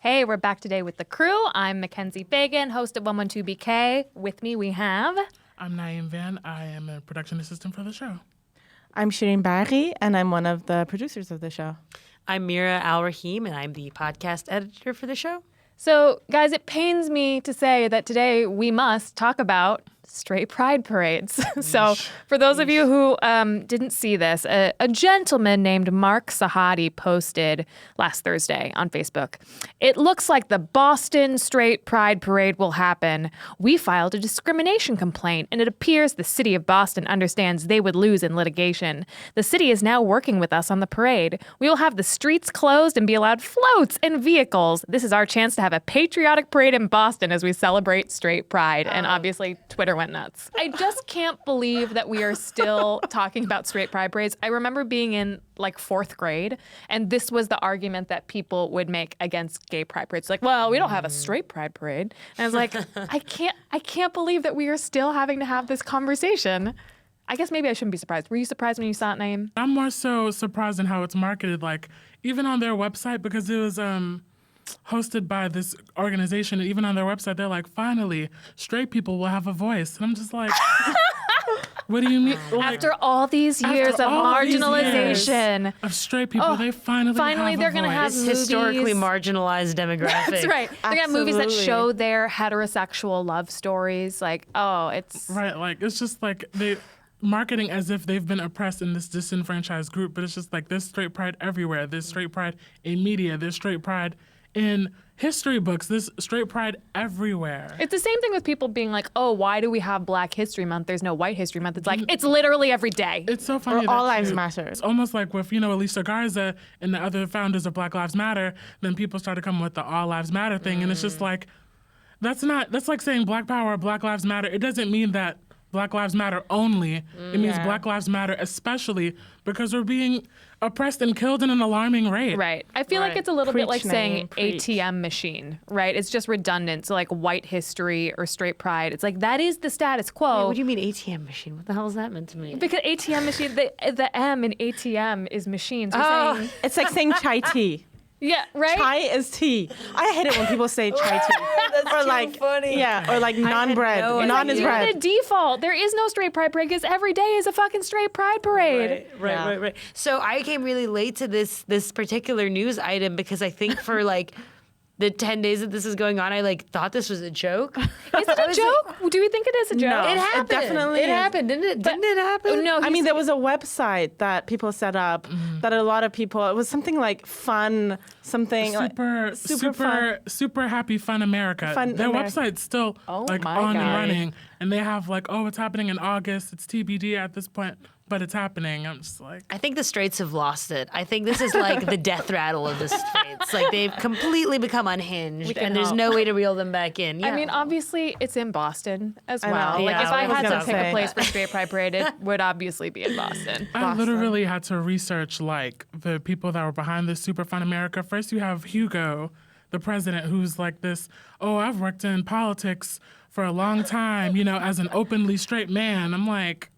Hey, we're back today with the crew. I'm MacKenzie Fegan, host of 112BK. With me we have... I'm Naim Vann. I am a production assistant for the show. I'm Shirin Barghi, and I'm one of the producers of the show. I'm Myra, Al-Rahim, and I'm the podcast editor for the show. So, guys, it pains me to say that today we must talk about straight pride parades. So, for those of you who didn't see this, a gentleman named Mark Sahadi posted last Thursday on Facebook. It looks like the Boston straight pride parade will happen. We filed a discrimination complaint, and it appears the city of Boston understands they would lose in litigation. The city is now working with us on the parade. We will have the streets closed and be allowed floats and vehicles. This is our chance to have a patriotic parade in Boston as we celebrate straight pride. And obviously, Twitter went nuts. I just can't believe that we are still talking about straight pride parades. I remember being in like 4th grade, and this was the argument that people would make against gay pride parades. Like, well, we don't have a straight pride parade. And I was like, I can't believe that we are still having to have this conversation. I guess maybe I shouldn't be surprised. Were you surprised when you saw it, Naim? I'm more so surprised in how it's marketed, like even on their website, because it was hosted by this organization, and even on their website, they're like, finally, straight people will have a voice. And I'm just like, what do you mean? Like, After all these years of marginalization of straight people, they finally have they're a going to voice. have movies. Historically marginalized demographic. That's right. They're going to have movies that Absolutely. show their heterosexual love stories. Like, oh, it's... Right, like, it's just like they marketing as if they've been oppressed in this disenfranchised group, but it's just like there's straight pride everywhere. There's straight pride in media. There's straight pride in history books. There's straight pride everywhere. It's the same thing with people being like, oh, why do we have Black History Month? There's no White History Month. It's like, it's literally every day. It's so funny. Or All that Lives too. Matter. It's almost like with, Alicia Garza and the other founders of Black Lives Matter, then people started coming with the All Lives Matter thing. And it's just like, that's like saying Black Power, Black Lives Matter. It doesn't mean that Black Lives Matter only. It means Black Lives Matter especially because we're being oppressed and killed in an alarming rate. Right. I feel like Right. it's a little bit Preach, like saying Naim, preach. ATM machine, right? It's just redundant. So like white history or straight pride. It's like, that is the status quo. What do you mean ATM machine? What the hell is that meant to mean? Because ATM machine, the M in ATM is machines. You're Oh. saying, It's like saying chai tea. yeah, right? Chai is tea. I hate it when people say chai tea. Or like, funny. yeah, or like non-bread. no Non is idea. You're bread. the default. There is no straight pride parade because every day is a fucking straight pride parade. Right. So I came really late to this particular news item because I think for like the 10 days that this is going on, I like thought this was a joke. Is it a joke? Do we think it is a joke? No. It happened. definitely It is. happened, didn't it? Didn't it happen? No, I mean, there was a website that people set up that a lot of people, it was something like fun, something like Super happy fun America. Fun Their America. website's still like my on and God. running, and they have like, oh, it's happening in August. It's TBD at this point, but it's happening. I'm just like, I think the straights have lost it. I think this is like the death rattle of the straights. Like they've completely become unhinged, can and there's hope. no way to reel them back in. Yeah. I mean, obviously, it's in Boston as I well. know. Like, Yeah, if I I was had to gonna pick a say. place for straight pride parade, it would obviously be in Boston. I literally had to research like the people that were behind this Super Fun America. First, you have Hugo, the president, who's like this, oh, I've worked in politics for a long time, as an openly straight man. I'm like,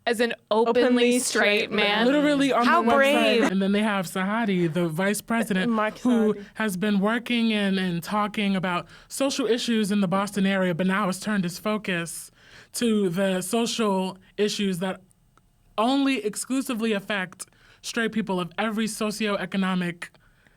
As an openly straight man. literally on How the website. brave. And then they have Sahadi, the vice president, Mark who Sahadi. has been working and talking about social issues in the Boston area, but now has turned his focus to the social issues that only exclusively affect straight people of every socioeconomic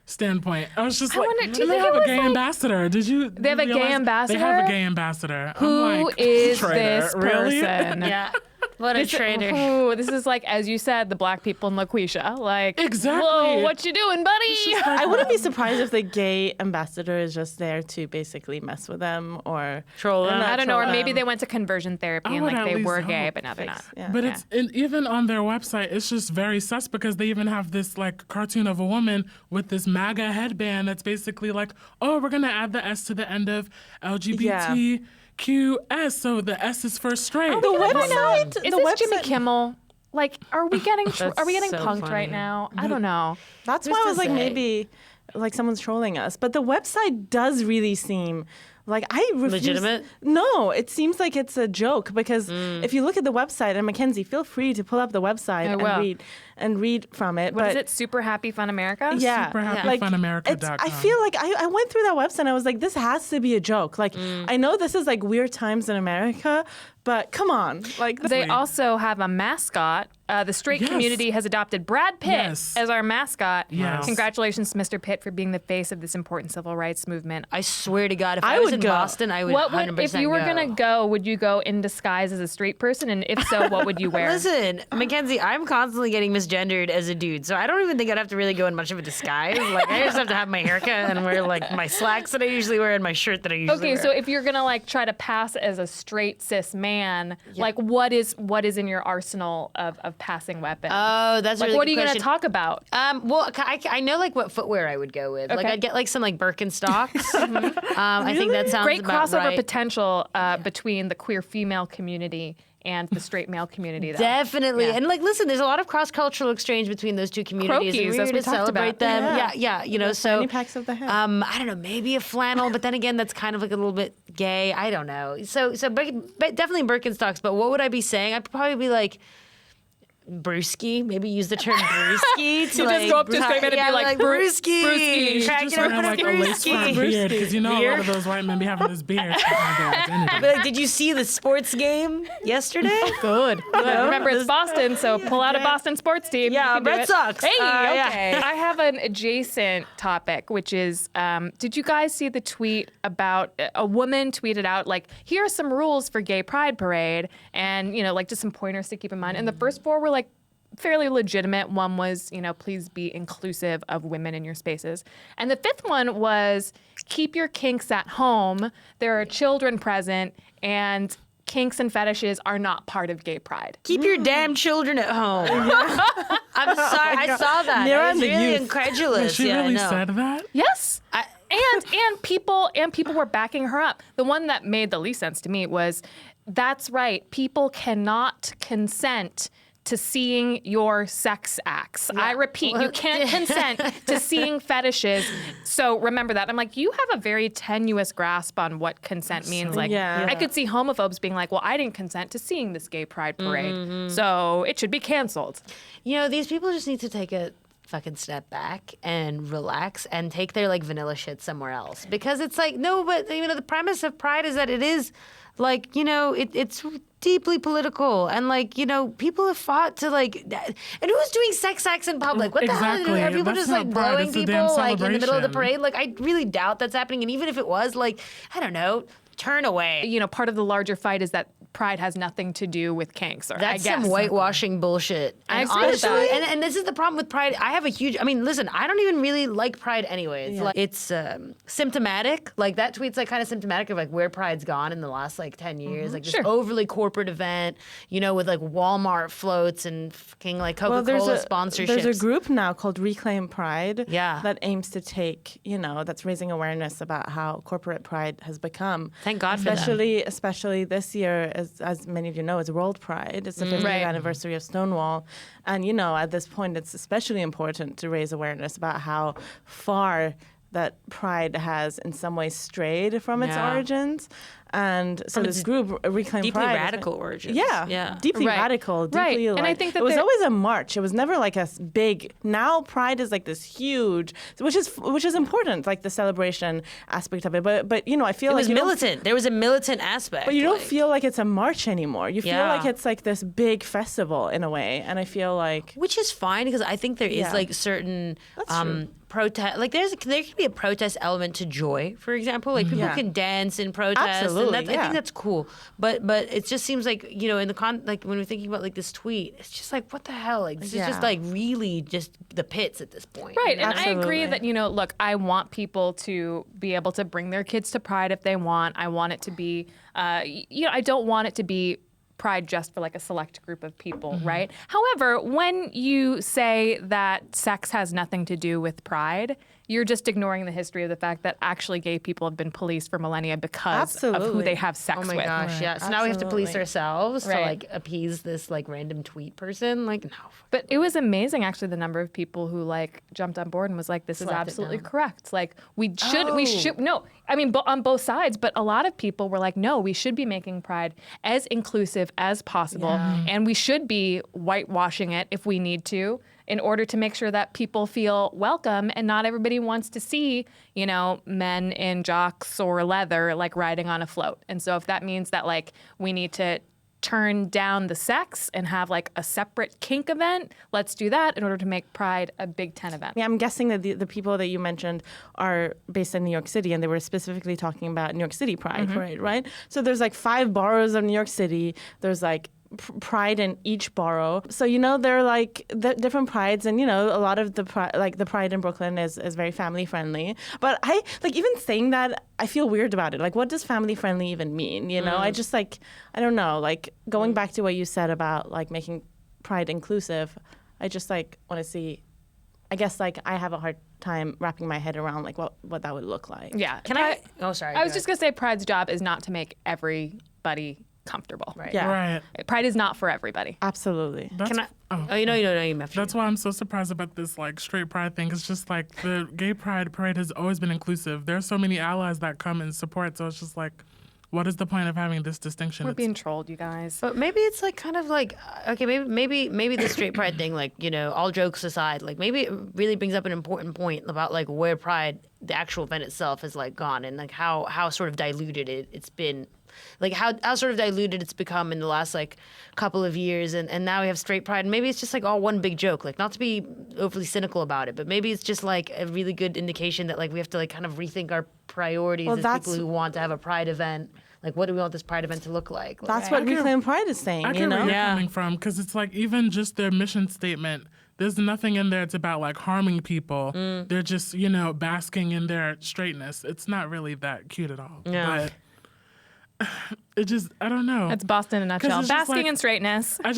standpoint. I was just like, wonder, do you they think have it a was gay like- ambassador. Did you? They have a gay ambassador? They have a gay ambassador. Who I'm like, is traitor, this really? person? yeah. What a traitor. Ooh, this is like, as you said, the black people in LaQuisha. Like, Exactly. whoa, what you doing, buddy? I wouldn't be surprised if the gay ambassador is just there to basically mess with them or Troll them. I don't know, or troll maybe them. they went to conversion therapy I and would like at they least were gay, hope. but now they're not. Yeah. But Yeah. even on their website, it's just very sus because they even have this like cartoon of a woman with this MAGA headband that's basically like, oh, we're gonna add the S to the end of LGBTQS, so the S is for straight. The website. Is the this Jimmy website- Kimmel? Like, are we getting That's so punked funny. right now? I don't know. That's Who's why I to was like, say? maybe like someone's trolling us. But the website does really seem Like, I refuse. Legitimate? No, it seems like it's a joke because if you look at the website, and MacKenzie, feel free to pull up the website and read from it. What is it? Super Happy Fun America? Yeah. SuperHappyFunAmerica.com. I feel like I went through that website and I was like, this has to be a joke. Like, I know this is like weird times in America, but come on. Like, They also have a mascot. The straight community has adopted Brad Pitt as our mascot. Yes. Congratulations to Mr. Pitt for being the face of this important civil rights movement. I swear to God, if I was would in go. Boston, I would 100% If you were go. going to go, would you go in disguise as a straight person? And if so, what would you wear? Listen, MacKenzie, I'm constantly getting misgendered as a dude, so I don't even think I'd have to really go in much of a disguise. Like, I just have to have my haircut and wear like my slacks that I usually wear and my shirt that I usually wear. Okay, so if you're gonna like try to pass as a straight cis man, like what is in your arsenal of passing weapons? Oh, that's a like really what are good you question. gonna talk about? Well, I know like what footwear I would go with. Like Okay. I'd get like some like Birkenstocks. I think that sounds Great about crossover right. potential between the queer female community and the straight male community. Though. Definitely. Yeah. And like, listen, there's a lot of cross-cultural exchange between those two communities. Croquis, and as we're we to talked celebrate about. them. Yeah. You know, so fanny packs of the head. I don't know, maybe a flannel, but then again, that's kind of like a little bit gay. I don't know. So but definitely Birkenstocks. But what would I be saying? I'd probably be like, brewski, maybe use the term brewski to You just go up to a straight man and be like, brewski, brewski. crack Just it wear open like a a lace front brewski. beard because you know a lot Beard? of those white men be having this beard to hide their identity. But like, did you see the sports game yesterday? Good. Remember, it's Boston, so pull out a Boston sports team. Yeah, You can do Red it. Sox. Hey, Yeah. okay. I have an adjacent topic, which is, did you guys see the tweet about a woman tweeted out, like, here are some rules for Gay Pride Parade, and, you know, like just some pointers to keep in mind. And the first four were like, fairly legitimate. One was, you know, please be inclusive of women in your spaces. And the fifth one was keep your kinks at home. There are children present, and kinks and fetishes are not part of gay pride. Keep your damn children at home. I'm sorry, I saw that. Myra I was and the really youth. incredulous. She yeah, really I know. said that? Yes. And people were backing her up. The one that made the least sense to me was, that's right, people cannot consent to seeing your sex acts. I repeat, you can't consent to seeing fetishes. So remember that. I'm like, you have a very tenuous grasp on what consent means. Like, Yeah. I could see homophobes being like, well, I didn't consent to seeing this gay pride parade, so it should be canceled. You know, these people just need to take a fucking step back and relax and take their like vanilla shit somewhere else. Because it's like, no, but you know, the premise of pride is that it is like, you know, it's deeply political, and like, you know, people have fought to like, and who's doing sex acts in public? What the hell are they doing? Are Exactly. people That's just like not pride, blowing it's a damn people like in the middle of the celebration. parade? Like, I really doubt that's happening. And even if it was, like, I don't know, turn away. You know, part of the larger fight is that pride has nothing to do with kinks. Or That's I guess. some whitewashing bullshit. I And agree with that. honestly, and this is the problem with pride. I have a huge, I mean, listen, I don't even really like pride anyway. It's like, it's symptomatic. Like, that tweet's like kind of symptomatic of like where pride's gone in the last like 10 years. Like this Sure. overly corporate event, you know, with like Walmart floats and fucking like Coca-Cola sponsorships. There's a group now called Reclaim Pride Yeah. that aims to take, you know, that's raising awareness about how corporate pride has become. Thank God for them. Especially this year, as many of you know, is World Pride. It's the 50th Right. anniversary of Stonewall. And, you know, at this point, it's especially important to raise awareness about how far that pride has in some ways strayed from its Yeah. origins. And so From this its group, Reclaim deeply Pride. radical origins. Yeah, Yeah. deeply Right. radical, Right. deeply And I like, think that it was there- always a march. It was never like a big. Now Pride is like this huge, which is important, like the celebration aspect of it. But you know, I feel It like was you don't- militant. There was a militant aspect. But you don't like- feel like it's a march anymore. You feel Yeah. like it's like this big festival in a way. And I feel like Which is fine because I think there is Yeah. like certain That's true. protest. Like there can be a protest element to joy, for example. Like people Yeah. can dance in protest, Absolutely, and I yeah. think that's cool. But it just seems like, you know, in the like when we're thinking about like this tweet, it's just like, what the hell? Like this is just Yeah. like really just the pits at this point. Right, you know? and I agree Absolutely. that, you know, look, I want people to be able to bring their kids to Pride if they want. I want it to be, you know, I don't want it to be Pride just for like a select group of people, right? However, when you say that sex has nothing to do with Pride, you're just ignoring the history of the fact that actually gay people have been policed for millennia because of who Absolutely. they have sex Oh my with. gosh, yeah. So now we have to police Absolutely. ourselves to Right. like appease this like random tweet person. Like, no. But it was amazing, actually, the number of people who like jumped on board and was like, "This is Slapped it absolutely down. correct. Like, we should. No, I mean, on both sides, but a lot of people were like, no, we should be making Pride as inclusive as possible. And we should be whitewashing it if we need to in order to make sure that people feel welcome. And not everybody wants to see, you know, men in jocks or leather, like riding on a float. And so if that means that like we need to turn down the sex and have like a separate kink event, let's do that in order to make Pride a Big Ten event. Yeah, I'm guessing that the people that you mentioned are based in New York City, and they were specifically talking about New York City Pride Parade, right? So there's like 5 boroughs of New York City. There's like pride in each borough. So, you know, there are like the different prides, and, you know, a lot of the pride in Brooklyn is very family friendly. But I like, even saying that, I feel weird about it. Like, what does family friendly even mean? You know, I just like, I don't know, like going back to what you said about like making Pride inclusive, I just like want to see, I guess like I have a hard time wrapping my head around like what that would look like. Yeah. Can I? Oh, sorry. I was just going to say Pride's job is not to make everybody comfortable. Right. Yeah. Right. Pride is not for everybody. Absolutely. Can I? Oh, you know, you have. That's why I'm so surprised about this like straight pride thing. It's just like the gay pride parade has always been inclusive. There's so many allies that come and support. So it's just like, what is the point of having this distinction? We're being trolled, you guys. But maybe it's like kind of like, okay, maybe the straight pride thing, like, you know, all jokes aside, like maybe it really brings up an important point about like where Pride, the actual event itself, has like gone, and like how sort of diluted it's been. Like how sort of diluted it's become in the last like couple of years, and now we have straight pride, and maybe it's just like all one big joke. Like, not to be overly cynical about it, but maybe it's just like a really good indication that like we have to like kind of rethink our priorities as people who want to have a pride event. Like, what do we want this pride event to look like? That's what Reclaim Pride is saying, I you get know? where you're coming from, because it's like even just their mission statement, there's nothing in there. It's about like harming people. They're just, you know, basking in their straightness. It's not really that cute at all. Yeah. But it just, I don't know. That's Boston in a nutshell. it's just Basking like- in straightness. I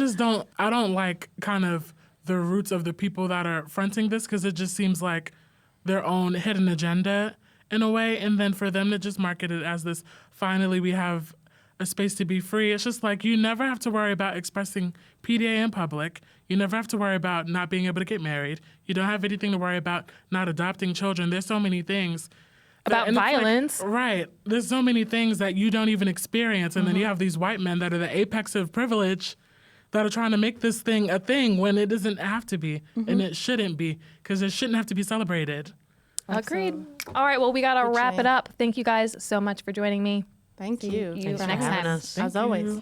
don't like kind of the roots of the people that are fronting this, because it just seems like their own hidden agenda in a way. And then for them to just market it as this, finally we have a space to be free. It's just like, you never have to worry about expressing PDA in public. You never have to worry about not being able to get married. You don't have anything to worry about not adopting children. There's so many things. About And it's like, violence. right. There's so many things that you don't even experience. And then you have these white men that are the apex of privilege that are trying to make this thing a thing when it doesn't have to be. And it shouldn't be, because it shouldn't have to be celebrated. Agreed. All right, well, we got to wrap it up. Thank you guys so much for joining me. Thank you. you Thanks for next having time. us. As always.